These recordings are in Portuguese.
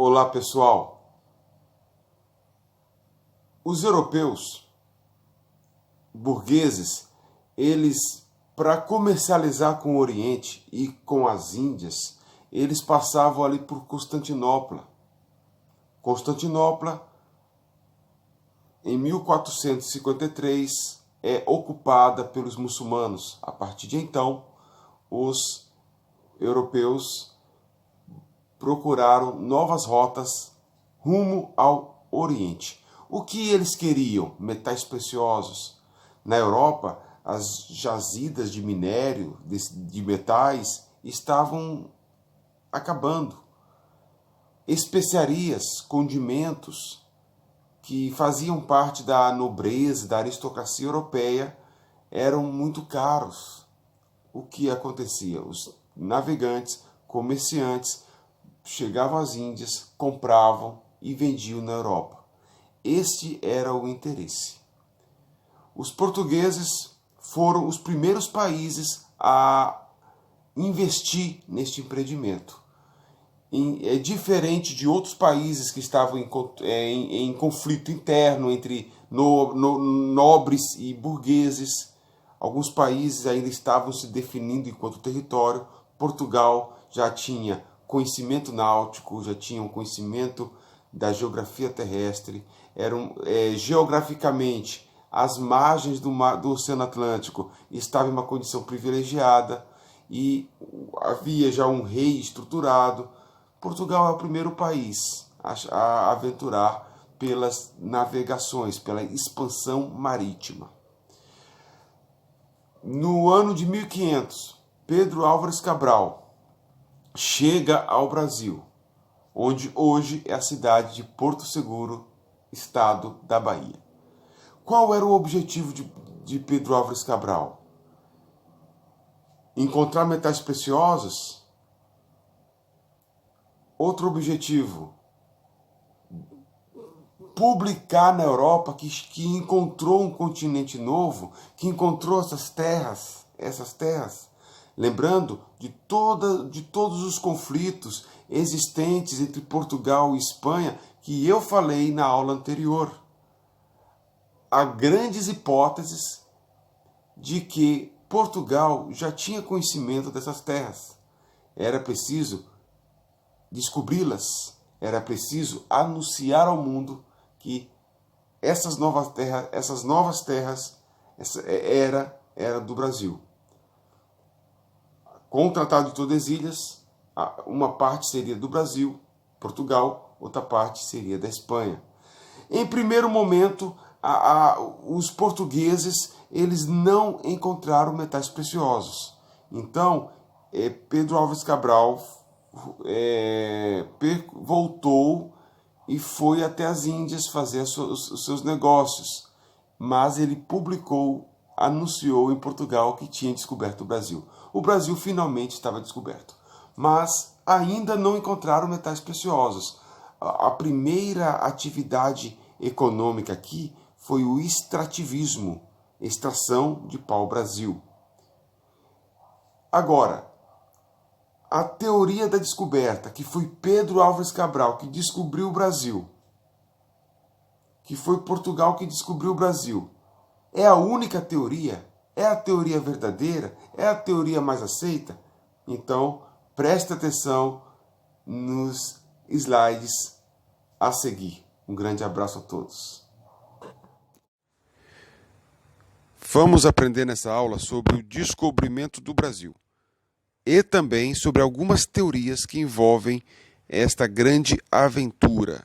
Olá, pessoal. Os europeus burgueses, eles, para comercializar com o Oriente e com as Índias, eles passavam ali por Constantinopla. Constantinopla, em 1453, é ocupada pelos muçulmanos. A partir de então, os europeus procuraram novas rotas rumo ao Oriente. O que eles queriam? Metais preciosos. Na Europa, as jazidas de minério, de metais, estavam acabando. Especiarias, condimentos, que faziam parte da nobreza, da aristocracia europeia, eram muito caros. O que acontecia? Os navegantes, comerciantes, chegavam às Índias, compravam e vendiam na Europa. Este era o interesse. Os portugueses foram os primeiros países a investir neste empreendimento. É diferente de outros países que estavam em conflito interno entre nobres e burgueses. Alguns países ainda estavam se definindo enquanto território. Portugal já tinha conhecimento náutico, já tinha um conhecimento da geografia terrestre. Geograficamente, as margens do Oceano Atlântico estavam em uma condição privilegiada e havia já um rei estruturado. Portugal é o primeiro país a aventurar pelas navegações, pela expansão marítima. No ano de 1500, Pedro Álvares Cabral chega ao Brasil, onde hoje é a cidade de Porto Seguro, estado da Bahia. Qual era o objetivo de Pedro Álvares Cabral? Encontrar metais preciosos? Outro objetivo, publicar na Europa que encontrou um continente novo, que encontrou essas terras, lembrando de todos os conflitos existentes entre Portugal e Espanha, que eu falei na aula anterior. Há grandes hipóteses de que Portugal já tinha conhecimento dessas terras. Era preciso descobri-las, era preciso anunciar ao mundo que essas novas terras era do Brasil. Com o Tratado de Tordesilhas, uma parte seria do Brasil, Portugal, outra parte seria da Espanha. Em primeiro momento, os portugueses eles não encontraram metais preciosos. Então, Pedro Álvares Cabral voltou e foi até as Índias fazer os seus negócios, mas ele anunciou em Portugal que tinha descoberto o Brasil. O Brasil finalmente estava descoberto, mas ainda não encontraram metais preciosos. A primeira atividade econômica aqui foi o extrativismo, extração de pau-brasil. Agora, a teoria da descoberta, que foi Pedro Álvares Cabral que descobriu o Brasil, que foi Portugal que descobriu o Brasil, é a única teoria? É a teoria verdadeira? É a teoria mais aceita? Então, preste atenção nos slides a seguir. Um grande abraço a todos. Vamos aprender nessa aula sobre o descobrimento do Brasil e também sobre algumas teorias que envolvem esta grande aventura.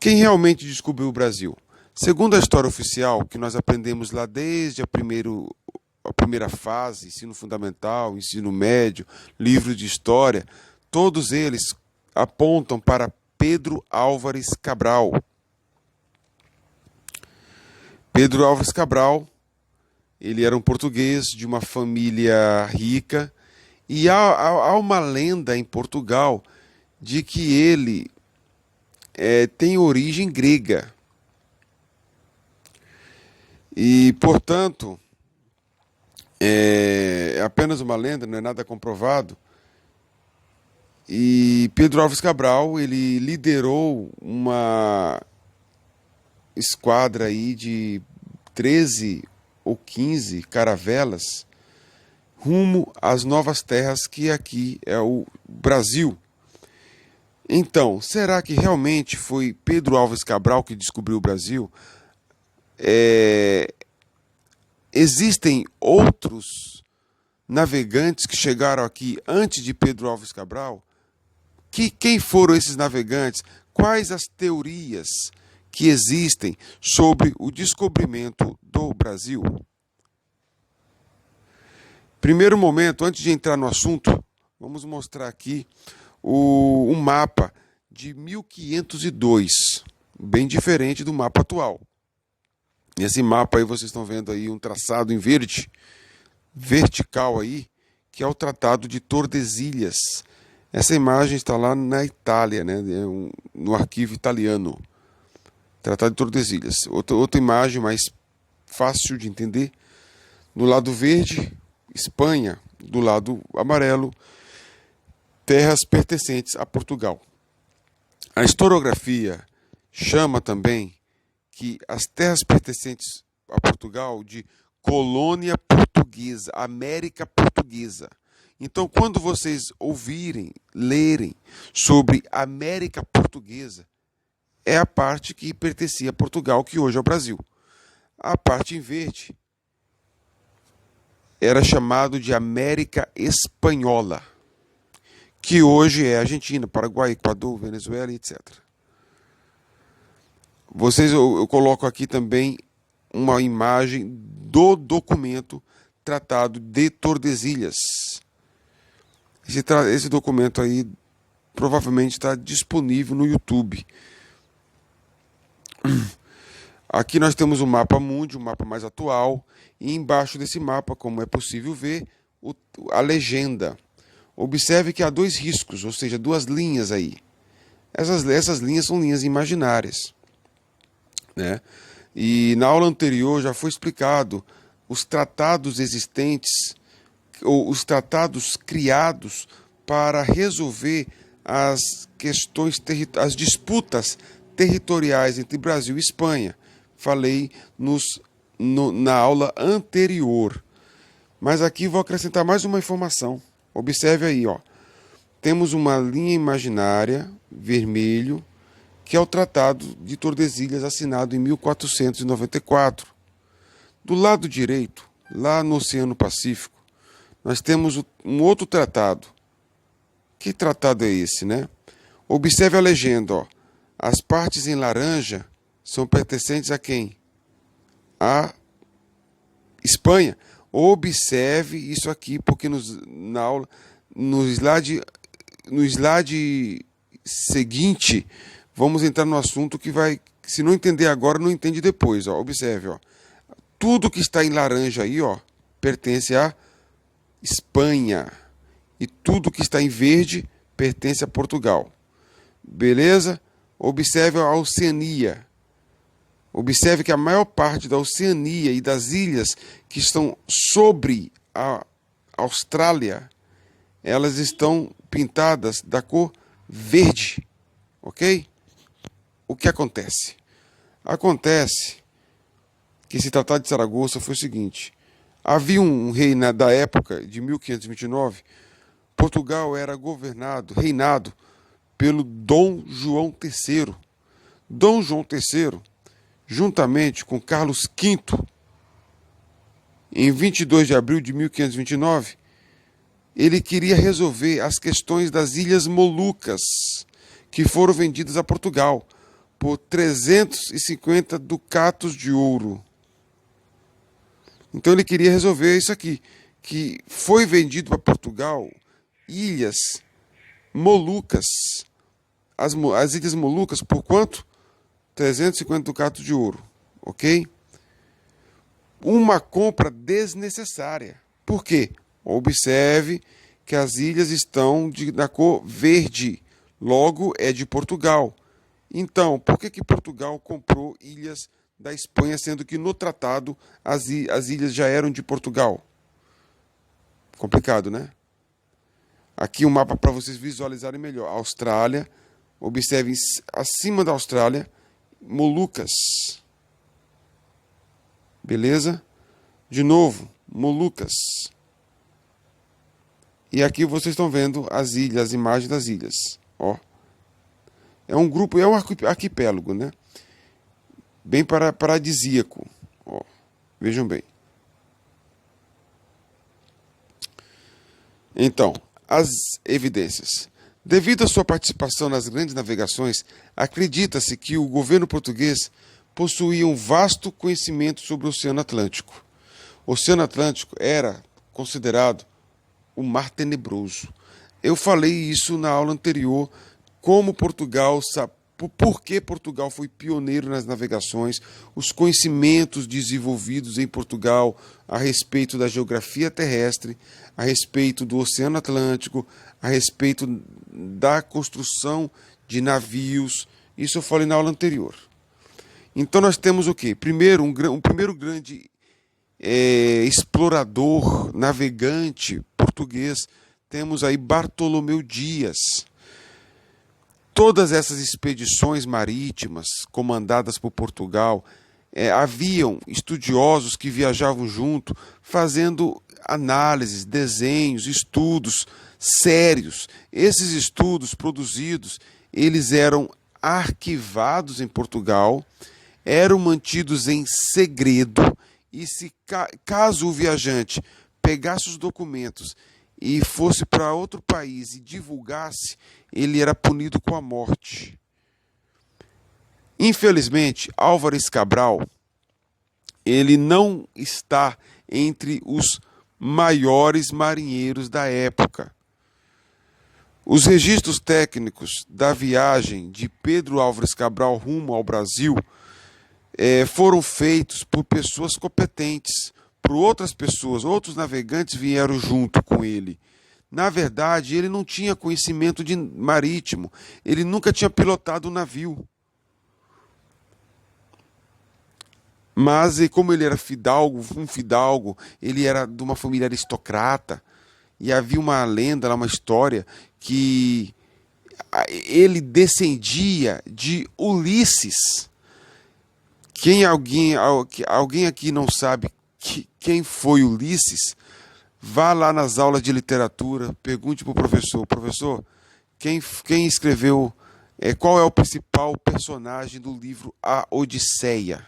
Quem realmente descobriu o Brasil? Segundo a história oficial, que nós aprendemos lá desde a primeira fase, ensino fundamental, ensino médio, livro de história, todos eles apontam para Pedro Álvares Cabral. Pedro Álvares Cabral, ele era um português de uma família rica e há uma lenda em Portugal de que ele tem origem grega. E, portanto, é apenas uma lenda, não é nada comprovado. E Pedro Álvares Cabral, ele liderou uma esquadra aí de 13 ou 15 caravelas rumo às novas terras que aqui é o Brasil. Então, será que realmente foi Pedro Álvares Cabral que descobriu o Brasil? Existem outros navegantes que chegaram aqui antes de Pedro Álvares Cabral? Quem foram esses navegantes? Quais as teorias que existem sobre o descobrimento do Brasil? Primeiro momento, antes de entrar no assunto, vamos mostrar aqui um mapa de 1502, bem diferente do mapa atual. Nesse mapa aí vocês estão vendo aí um traçado em verde, vertical aí, que é o Tratado de Tordesilhas. Essa imagem está lá na Itália, né, no arquivo italiano. Tratado de Tordesilhas. Outra imagem mais fácil de entender. Do lado verde, Espanha. Do lado amarelo, terras pertencentes a Portugal. A historiografia chama também que as terras pertencentes a Portugal de colônia portuguesa, América Portuguesa. Então, quando vocês ouvirem, lerem sobre América Portuguesa, é a parte que pertencia a Portugal, que hoje é o Brasil. A parte em verde era chamado de América Espanhola, que hoje é Argentina, Paraguai, Equador, Venezuela, etc. Eu coloco aqui também uma imagem do documento Tratado de Tordesilhas. Esse documento aí provavelmente está disponível no YouTube. Aqui nós temos o mapa mundi, o mapa mais atual, e embaixo desse mapa, como é possível ver, a legenda. Observe que há dois riscos, ou seja, duas linhas aí. Essas linhas são linhas imaginárias, né? E na aula anterior já foi explicado os tratados existentes, ou os tratados criados para resolver as questões, as disputas territoriais entre Brasil e Espanha. Falei na aula anterior. Mas aqui vou acrescentar mais uma informação. Observe aí, ó. Temos uma linha imaginária, vermelho, que é o Tratado de Tordesilhas, assinado em 1494. Do lado direito, lá no Oceano Pacífico, nós temos um outro tratado. Que tratado é esse, né? Observe a legenda, ó. As partes em laranja são pertencentes a quem? A Espanha. Observe isso aqui, porque na aula, no slide seguinte, vamos entrar no assunto que vai, se não entender agora, não entende depois. Ó. Observe, ó. Tudo que está em laranja aí, ó, pertence a Espanha. E tudo que está em verde pertence a Portugal. Beleza? Observe a Oceania. Observe que a maior parte da Oceania e das ilhas que estão sobre a Austrália, elas estão pintadas da cor verde. Ok? O que acontece? Acontece que esse Tratado de Saragoça foi o seguinte. Havia um rei da época de 1529, Portugal era reinado pelo Dom João III. Dom João III, juntamente com Carlos V, em 22 de abril de 1529, ele queria resolver as questões das Ilhas Molucas, que foram vendidas a Portugal por 350 ducatos de ouro. Então ele queria resolver isso aqui, que foi vendido para Portugal Ilhas Molucas, as Ilhas Molucas, por quanto? 350 ducatos de ouro, ok? Uma compra desnecessária. Por quê? Observe que as ilhas estão da cor verde, logo é de Portugal. Então, por que Portugal comprou ilhas da Espanha, sendo que no tratado as ilhas já eram de Portugal? Complicado, né? Aqui um mapa para vocês visualizarem melhor. Austrália, observem acima da Austrália, Molucas. Beleza? De novo, Molucas. E aqui vocês estão vendo as ilhas, as imagens das ilhas. Ó. É um grupo, é um arquipélago, né? Bem paradisíaco. Ó. Vejam bem. Então, as evidências. Devido à sua participação nas grandes navegações, acredita-se que o governo português possuía um vasto conhecimento sobre o Oceano Atlântico. O Oceano Atlântico era considerado o Mar Tenebroso. Eu falei isso na aula anterior, como Portugal, por que Portugal foi pioneiro nas navegações, os conhecimentos desenvolvidos em Portugal a respeito da geografia terrestre, a respeito do Oceano Atlântico, a respeito da construção de navios. Isso eu falei na aula anterior. Então nós temos o quê? Primeiro, um primeiro grande explorador, navegante português, temos aí Bartolomeu Dias. Todas essas expedições marítimas comandadas por Portugal, haviam estudiosos que viajavam junto, fazendo análises, desenhos, estudos sérios. Esses estudos produzidos, eles eram arquivados em Portugal, eram mantidos em segredo, e se caso o viajante pegasse os documentos e fosse para outro país e divulgasse, ele era punido com a morte. Infelizmente, Álvares Cabral, ele não está entre os maiores marinheiros da época. Os registros técnicos da viagem de Pedro Álvares Cabral rumo ao Brasil foram feitos por pessoas competentes, por outras pessoas, outros navegantes vieram junto com ele. Na verdade, ele não tinha conhecimento marítimo, ele nunca tinha pilotado um navio. Mas, como ele era um fidalgo, ele era de uma família aristocrata, e havia uma lenda, uma história, que ele descendia de Ulisses. Alguém aqui não sabe quem foi Ulisses? Vá lá nas aulas de literatura, pergunte para o professor: professor, quem escreveu, qual é o principal personagem do livro A Odisseia?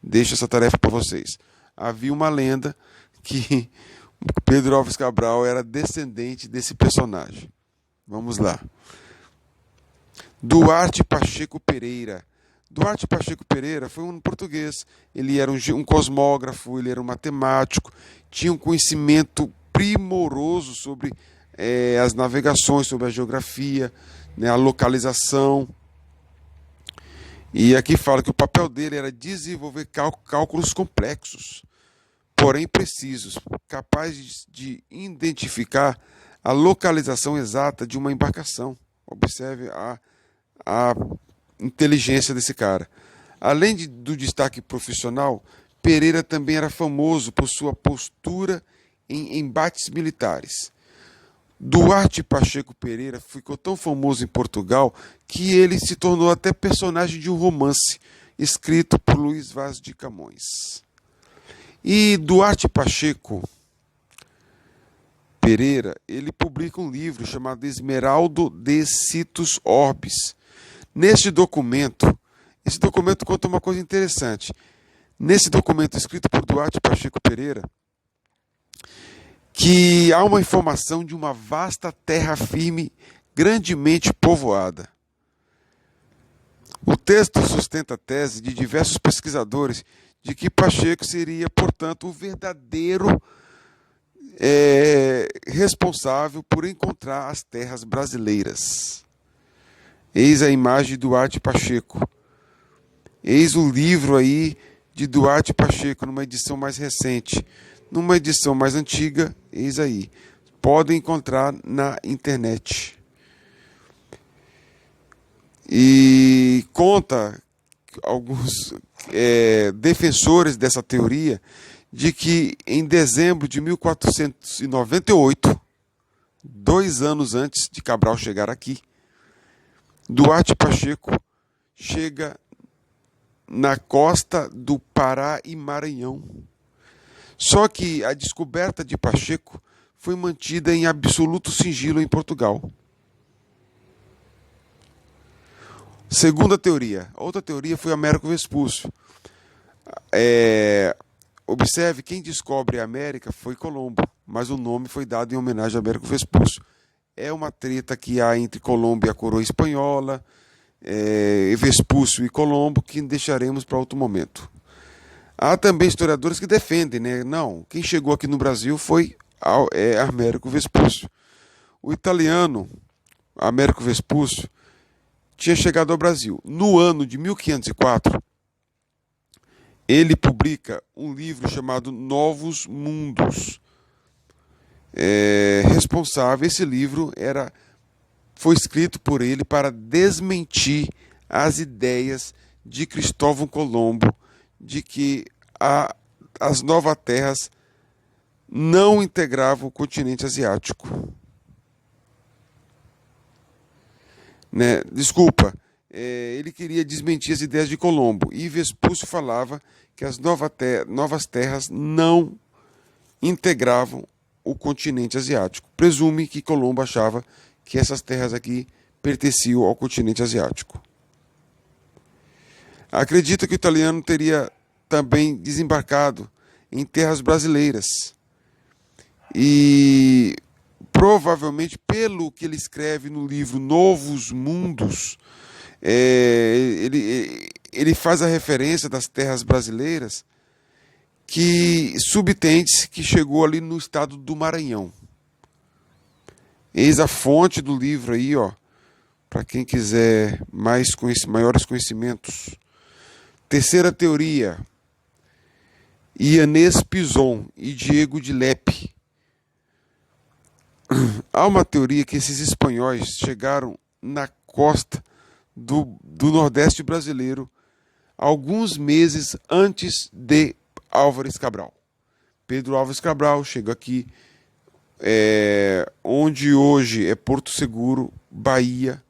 Deixo essa tarefa para vocês. Havia uma lenda que Pedro Álvares Cabral era descendente desse personagem. Vamos lá. Duarte Pacheco Pereira. Duarte Pacheco Pereira foi um português. Ele era um cosmógrafo, ele era um matemático, tinha um conhecimento primoroso sobre as navegações, sobre a geografia, né, a localização. E aqui fala que o papel dele era desenvolver cálculos complexos, porém precisos, capazes de identificar a localização exata de uma embarcação. Observe a inteligência desse cara. Além do destaque profissional, Pereira também era famoso por sua postura em embates militares. Duarte Pacheco Pereira ficou tão famoso em Portugal que ele se tornou até personagem de um romance escrito por Luís Vaz de Camões. E Duarte Pacheco Pereira, ele publica um livro chamado Esmeraldo de Citus Orbis. Esse documento conta uma coisa interessante. Nesse documento escrito por Duarte Pacheco Pereira, que há uma informação de uma vasta terra firme, grandemente povoada. O texto sustenta a tese de diversos pesquisadores de que Pacheco seria, portanto, o verdadeiro responsável por encontrar as terras brasileiras. Eis a imagem de Duarte Pacheco. Eis o livro aí de Duarte Pacheco, numa edição mais recente. Numa edição mais antiga, eis aí. Podem encontrar na internet. E conta alguns defensores dessa teoria de que em dezembro de 1498, 2 anos antes de Cabral chegar aqui, Duarte Pacheco chega na costa do Pará e Maranhão. Só que a descoberta de Pacheco foi mantida em absoluto sigilo em Portugal. Segunda teoria. Outra teoria foi Américo Vespúcio. Observe, quem descobre a América foi Colombo, mas o nome foi dado em homenagem a Américo Vespúcio. É uma treta que há entre Colombo e a coroa espanhola, Vespúcio e Colombo, que deixaremos para outro momento. Há também historiadores que defendem, né? Não, quem chegou aqui no Brasil foi Américo Vespúcio. O italiano Américo Vespúcio tinha chegado ao Brasil. No ano de 1504, ele publica um livro chamado Novos Mundos. Esse livro foi escrito por ele para desmentir as ideias de Cristóvão Colombo de que as novas terras não integravam o continente asiático. Ele queria desmentir as ideias de Colombo, e Vespúcio falava que as novas terras não integravam o continente asiático. Presume que Colombo achava que essas terras aqui pertenciam ao continente asiático. Acredita que o italiano teria também desembarcado em terras brasileiras. E provavelmente, pelo que ele escreve no livro Novos Mundos, ele faz a referência das terras brasileiras subtende-se que chegou ali no estado do Maranhão. Eis a fonte do livro aí, para quem quiser maiores conhecimentos. Terceira teoria, Ianez Pizon e Diego de Lepe. Há uma teoria que esses espanhóis chegaram na costa do Nordeste brasileiro alguns meses antes de Álvares Cabral. Pedro Álvares Cabral chega aqui, onde hoje é Porto Seguro, Bahia,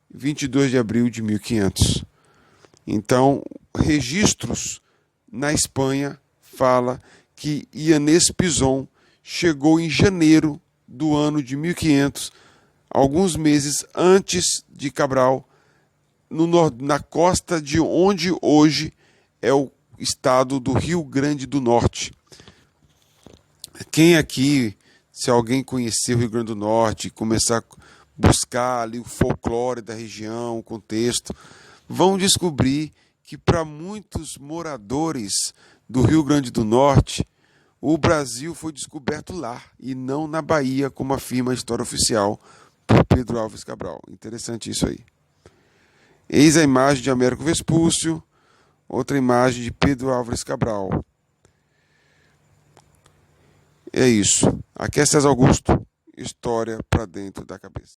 22 de abril de 1500. Então, registros na Espanha fala que Ianez Pizon chegou em janeiro do ano de 1500, alguns meses antes de Cabral, na costa de onde hoje é o estado do Rio Grande do Norte. Quem aqui, se alguém conhecer o Rio Grande do Norte, começar a buscar ali o folclore da região, o contexto, vão descobrir que para muitos moradores do Rio Grande do Norte, o Brasil foi descoberto lá e não na Bahia, como afirma a história oficial por Pedro Álvares Cabral. Interessante isso aí. Eis a imagem de Américo Vespúcio, outra imagem de Pedro Álvares Cabral. É isso. Aqui é César Augusto, história para dentro da cabeça.